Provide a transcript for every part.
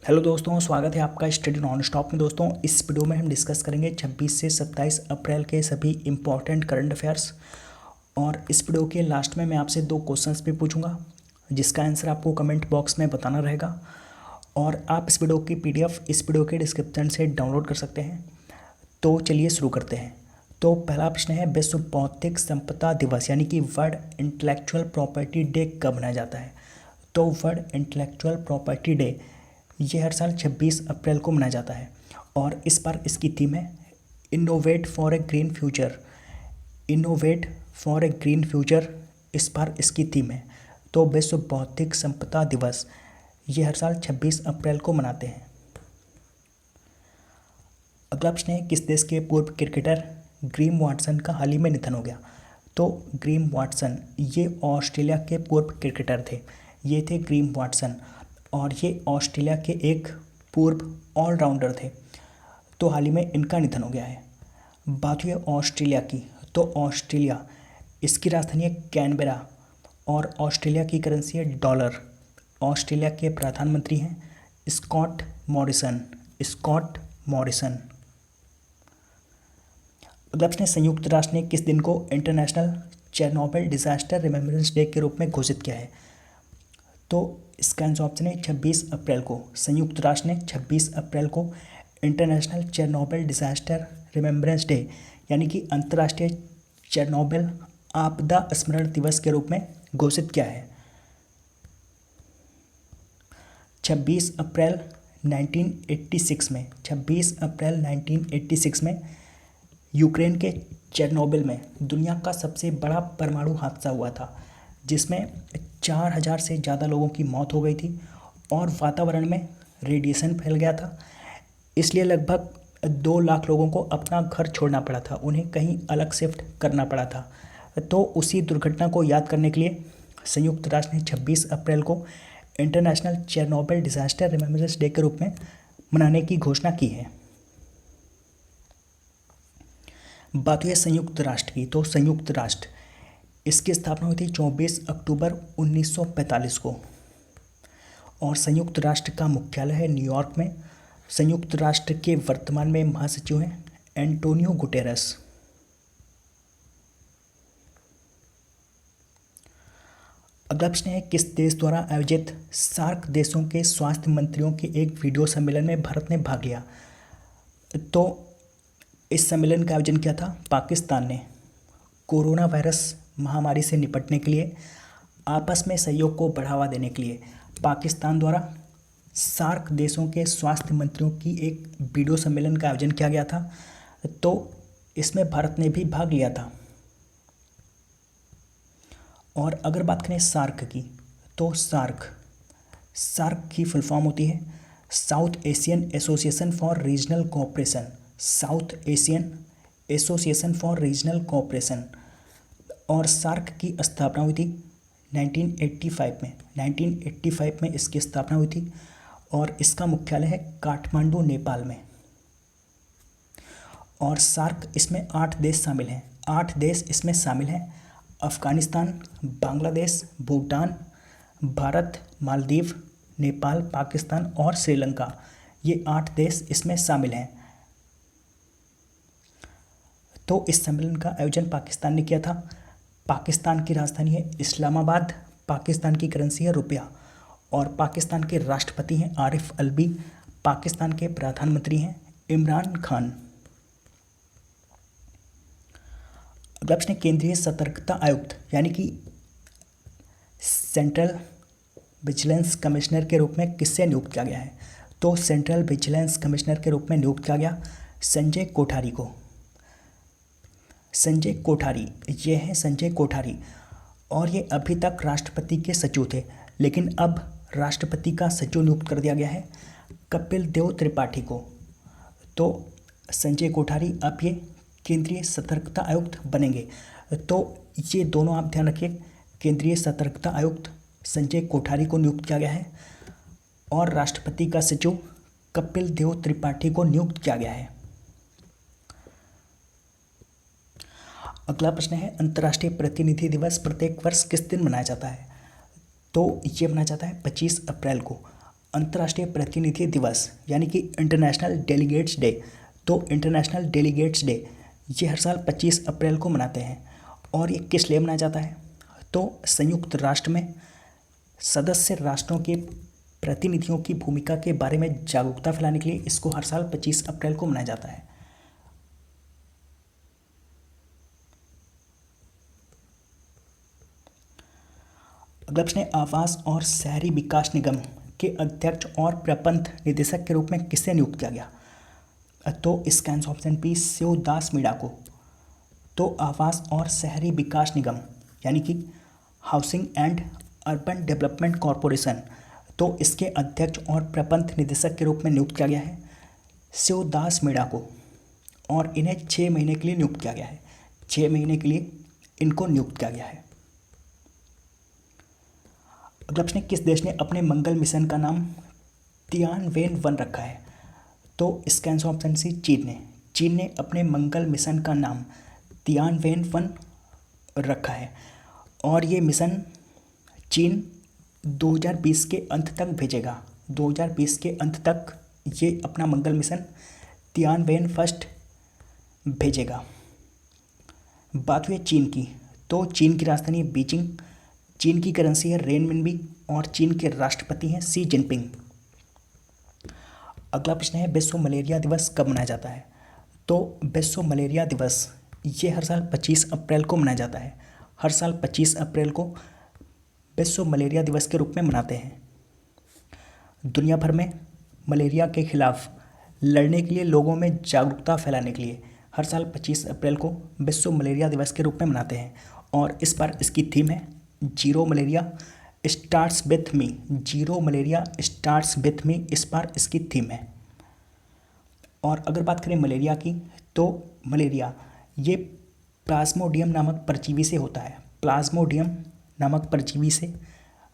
Hello दोस्तों, स्वागत है आपका स्टडी नॉन स्टॉप में। दोस्तों, इस वीडियो में हम डिस्कस करेंगे 26 से 27 अप्रैल के सभी इम्पॉर्टेंट करंट अफेयर्स। और इस वीडियो के लास्ट में मैं आपसे 2 क्वेश्चंस भी पूछूंगा, जिसका आंसर आपको कमेंट बॉक्स में बताना रहेगा। और आप इस वीडियो की पीडीएफ इस वीडियो के डिस्क्रिप्शन से डाउनलोड कर सकते हैं। तो चलिए शुरू करते हैं। तो पहला प्रश्न है, विश्व बौद्धिक संपदा दिवस यानी कि वर्ल्ड इंटेलेक्चुअल प्रॉपर्टी डे कब मनाया जाता है? तो वर्ल्ड इंटेलेक्चुअल प्रॉपर्टी डे ये हर साल 26 अप्रैल को मनाया जाता है। और इस बार इसकी थीम है innovate for a green future. Innovate for a green future इस बार इसकी थीम है। तो विश्व बौद्धिक संपदा दिवस ये हर साल 26 अप्रैल को मनाते हैं। अगला प्रश्न है, किस देश के पूर्व क्रिकेटर ग्रेम वाटसन का हाल ही में निधन हो गया? तो ग्रेम वाटसन ये ऑस्ट्रेलिया के पूर्व क्रिकेटर थे। ये थे ग्रेम वाटसन और ये ऑस्ट्रेलिया के एक पूर्व ऑलराउंडर थे। तो हाल ही में इनका निधन हो गया है। बात हुई है ऑस्ट्रेलिया की, तो ऑस्ट्रेलिया इसकी राजधानी है कैनबेरा और ऑस्ट्रेलिया की करेंसी है डॉलर। ऑस्ट्रेलिया के प्रधानमंत्री हैं स्कॉट मॉरिसन। Scott Morrison. अगला प्रश्न है, संयुक्त राष्ट्र ने किस दिन को international Chernobyl disaster remembrance day के रूप में घोषित किया है? तो इसका आंसर ऑप्शन है 26 अप्रैल को। संयुक्त राष्ट्र ने 26 अप्रैल को international Chernobyl disaster remembrance day यानी कि अंतर्राष्ट्रीय चेरनोबिल आपदा स्मरण दिवस के रूप में घोषित किया है। 26 अप्रैल 1986 में 26 अप्रैल 1986 में यूक्रेन के चेरनोबिल में दुनिया का सबसे बड़ा परमाणु हादसा हुआ था, जिसमें 4000 से ज़्यादा लोगों की मौत हो गई थी और वातावरण में रेडिएशन फैल गया था। इसलिए लगभग 2 लाख लोगों को अपना घर छोड़ना पड़ा था, उन्हें कहीं अलग शिफ्ट करना पड़ा था। तो उसी दुर्घटना को याद करने के लिए संयुक्त राष्ट्र ने 26 अप्रैल को international Chernobyl disaster remembrance day के रूप में मनाने की घोषणा की है। बात हुई है संयुक्त राष्ट्र की, तो संयुक्त राष्ट्र इसकी स्थापना हुई थी 24 अक्टूबर 1945 को और संयुक्त राष्ट्र का मुख्यालय है न्यूयॉर्क में। संयुक्त राष्ट्र के वर्तमान में महासचिव हैं एंटोनियो गुटेरस। अगला प्रश्न है, किस देश द्वारा आयोजित सार्क देशों के स्वास्थ्य मंत्रियों के एक वीडियो सम्मेलन में भारत ने भाग लिया? तो इस सम्मेलन का आयोजन किया था पाकिस्तान ने। कोरोना वायरस महामारी से निपटने के लिए आपस में सहयोग को बढ़ावा देने के लिए पाकिस्तान द्वारा सार्क देशों के स्वास्थ्य मंत्रियों की एक वीडियो सम्मेलन का आयोजन किया गया था। तो इसमें भारत ने भी भाग लिया था। और अगर बात करें सार्क की, तो सार्क की फुल फॉर्म होती है south Asian association for regional cooperation. South Asian association for regional cooperation. और सार्क की स्थापना हुई थी 1985 में। 1985 में इसकी स्थापना हुई थी और इसका मुख्यालय है काठमांडू, नेपाल में। और सार्क इसमें 8 देश शामिल हैं। 8 देश इसमें शामिल हैं अफगानिस्तान, बांग्लादेश, भूटान, भारत, मालदीव, नेपाल, पाकिस्तान और श्रीलंका। ये 8 देश इसमें शामिल हैं। तो इस सम्मेलन का आयोजन पाकिस्तान ने किया था। पाकिस्तान की राजधानी है इस्लामाबाद। पाकिस्तान की करेंसी है रुपया और पाकिस्तान के राष्ट्रपति हैं आरिफ अलवी। पाकिस्तान के प्रधानमंत्री हैं इमरान खान। अगला प्रश्न, केंद्रीय सतर्कता आयुक्त यानी कि सेंट्रल विजिलेंस कमिश्नर के रूप में किससे नियुक्त किया गया है? तो सेंट्रल विजिलेंस कमिश्नर के रूप में नियुक्त किया गया संजय कोठारी को। संजय कोठारी, ये हैं संजय कोठारी और ये अभी तक राष्ट्रपति के सचिव थे, लेकिन अब राष्ट्रपति का सचिव नियुक्त कर दिया गया है कपिल देव त्रिपाठी को। तो संजय कोठारी अब ये केंद्रीय सतर्कता आयुक्त बनेंगे। तो ये दोनों आप ध्यान रखिए, केंद्रीय सतर्कता आयुक्त संजय कोठारी को नियुक्त किया गया है और राष्ट्रपति का सचिव कपिल देव त्रिपाठी को नियुक्त किया गया है। अगला प्रश्न है, अंतर्राष्ट्रीय प्रतिनिधि दिवस प्रत्येक वर्ष किस दिन मनाया जाता है? तो ये मनाया जाता है 25 अप्रैल को। अंतर्राष्ट्रीय प्रतिनिधि दिवस यानी कि इंटरनेशनल डेलीगेट्स डे। तो इंटरनेशनल डेलीगेट्स डे ये हर साल 25 अप्रैल को मनाते हैं। और ये किस लिए मनाया जाता है? तो संयुक्त राष्ट्र में सदस्य राष्ट्रों के प्रतिनिधियों की भूमिका के बारे में जागरूकता फैलाने के लिए इसको हर साल 25 अप्रैल को मनाया जाता है। अगला प्रश्न है, आवास और शहरी विकास निगम के अध्यक्ष और प्रबंध निदेशक के रूप में किसे नियुक्त किया गया? तो इसका answer option B Shivdas Meena को। तो आवास और शहरी विकास निगम यानी कि housing and urban development corporation, तो इसके अध्यक्ष और प्रबंध निदेशक के रूप में नियुक्त किया गया है शिवदास मीणा को। और इन्हें 6 महीने के लिए नियुक्त किया गया है। 6 महीने के लिए इनको नियुक्त किया गया है। अगला प्रश्न, किस देश ने अपने मंगल मिशन का नाम तियानवेन-1 रखा है? तो इसका आंसर ऑप्शन सी चीन ने। चीन ने अपने मंगल मिशन का नाम तियानवेन-1 रखा है। और ये मिशन चीन 2020 के अंत तक भेजेगा। 2020 के अंत तक ये अपना मंगल मिशन तियानवेन-1 भेजेगा। बात हुई चीन की, तो चीन की राजधानी है बीजिंग, चीन की करेंसी है रेनमिनबी और चीन के राष्ट्रपति हैं शी जिनपिंग। अगला प्रश्न है, विश्व मलेरिया दिवस कब मनाया जाता है? तो विश्व मलेरिया दिवस ये हर साल 25 अप्रैल को मनाया जाता है। हर साल 25 अप्रैल को विश्व मलेरिया दिवस के रूप में मनाते हैं। दुनिया भर में मलेरिया के खिलाफ लड़ने के लिए, लोगों में जागरूकता फैलाने के लिए हर साल 25 अप्रैल को विश्व मलेरिया दिवस के रूप में मनाते हैं। और इस बार इसकी थीम है zero malaria starts with me. Zero malaria starts with me इस बार इसकी थीम है। और अगर बात करें मलेरिया की, तो मलेरिया ये प्लाज्मोडियम नामक परजीवी से होता है। प्लाज्मोडियम नामक परजीवी से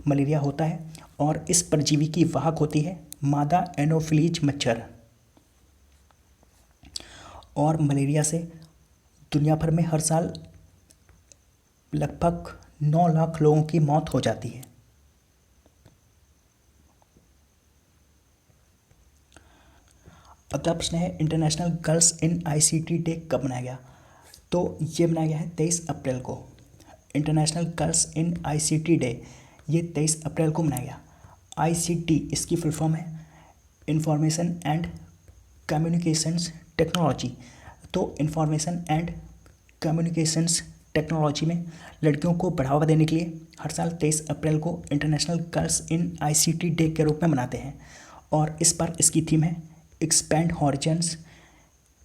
मलेरिया होता है। और इस परजीवी की वाहक होती है मादा एनोफिलीज मच्छर। और मलेरिया से दुनिया भर में हर साल लगभग 9 लाख लोगों की मौत हो जाती है। अगला प्रश्न है, international girls in ICT day कब मनाया गया? तो ये मनाया गया है 23 अप्रैल को। International girls in ICT day ये 23 अप्रैल को मनाया गया। आईसीटी इसकी फुल फॉर्म है इंफॉर्मेशन एंड कम्युनिकेशंस टेक्नोलॉजी। तो इंफॉर्मेशन एंड कम्युनिकेशंस टेक्नोलॉजी में लड़कियों को बढ़ावा देने के लिए हर साल 23 अप्रैल को international girls in ICT day के रूप में मनाते हैं। और इस बार इसकी थीम है expand horizons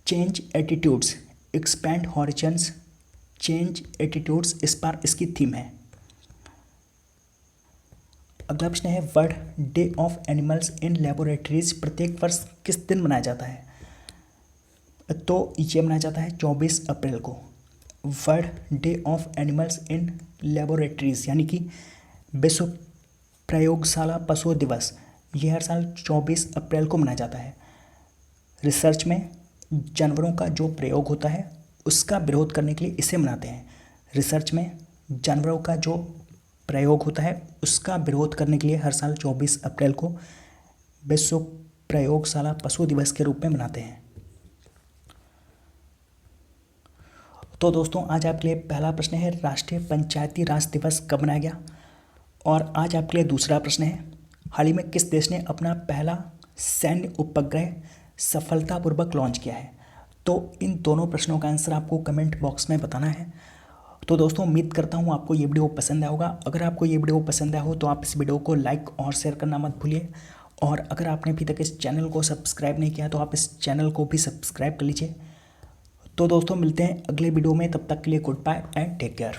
change attitudes. Expand horizons change attitudes इस बार इसकी थीम है। अगला प्रश्न है, world day of animals in laboratories प्रत्येक वर्ष किस दिन मनाया जाता है? तो ये मनाया जाता है 24 अप्रैल को। World day of animals in laboratories यानी कि विश्व प्रयोगशाला पशु दिवस ये हर साल 24 अप्रैल को मनाया जाता है। रिसर्च में जानवरों का जो प्रयोग होता है उसका विरोध करने के लिए इसे मनाते हैं। रिसर्च में जानवरों का जो प्रयोग होता है उसका विरोध करने के लिए हर साल 24 अप्रैल को विश्व प्रयोगशाला पशु दिवस के रूप में मनाते हैं। तो दोस्तों आज आपके लिए पहला प्रश्न है, राष्ट्रीय पंचायती राज दिवस कब मनाया गया? और आज आपके लिए दूसरा प्रश्न है, हाल ही में किस देश ने अपना पहला सैन्य उपग्रह सफलतापूर्वक लॉन्च किया है? तो इन दोनों प्रश्नों का आंसर आपको कमेंट बॉक्स में बताना है। तो दोस्तों उम्मीद करता हूँ आपको ये वीडियो पसंद आया होगा। अगर आपको ये वीडियो पसंद आया हो तो आप इस वीडियो को लाइक और शेयर करना मत भूलिए। और अगर आपने अभी तक इस चैनल को सब्सक्राइब नहीं किया तो आप इस चैनल को भी सब्सक्राइब कर लीजिए। तो दोस्तों मिलते हैं अगले वीडियो में, तब तक के लिए goodbye and take care.